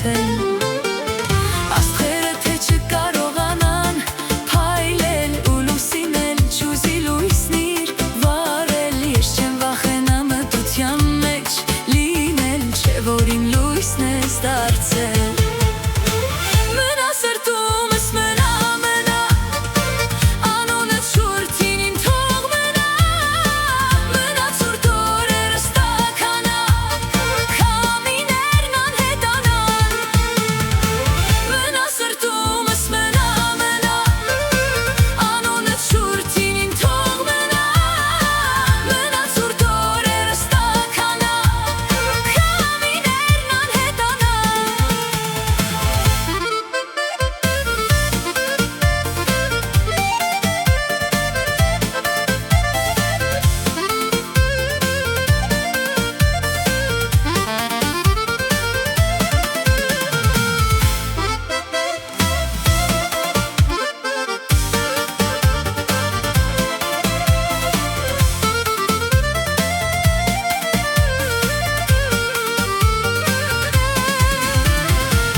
կոչվել Աստղերը թե չկարողանան փայլել ու լուսին էլ չուզի լույսնիր վարել Ես չեմ վախենա մտության մեջ լինել Չէ որ իմ լույսն ես դարձել Մնա սրտումս մնա մնա Անունդ շուրթին իմ թող մնա Մնա ցուրտ օրերս տաքանա Քամիներն անհետանան Մնա սրտումս մնա մնա Անունդ շուրթին իմ թող մնա Մնա ցուրտ օրերս տաքանա Քամիներն անհետանան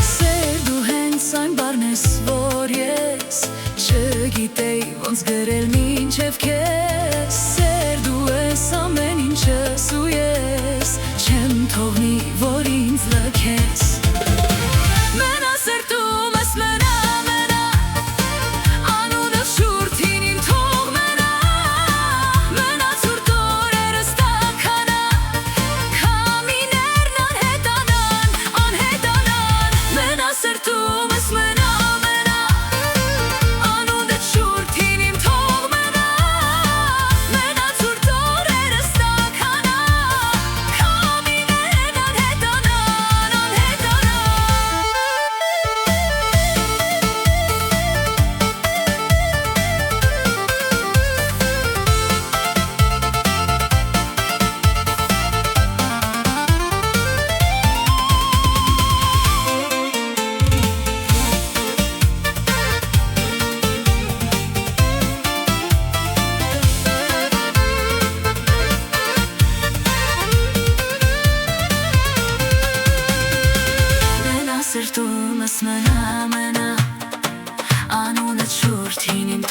Սեր դու հենց այն բառն ես, որ ես չգիտեի ոնց գրել մինչև քեզ Սեր դու ես ամեն ինչս ու ես չեմ թողնի, որ ինձ լքես Մնա սրտումս մնա մնա Անունդ շուրթին իմ թող մնա Մնա ցուրտ օրերս տաքանա Քամիներն անհետանան Մնա սրտումս մնա մնա Անունդ շուրթին իմ թող մնա Մնա ցուրտ օրերս տաքանա Քամիներն անհետանան Մնա սրտումս մնա մնա Անունդ շուրթին իմ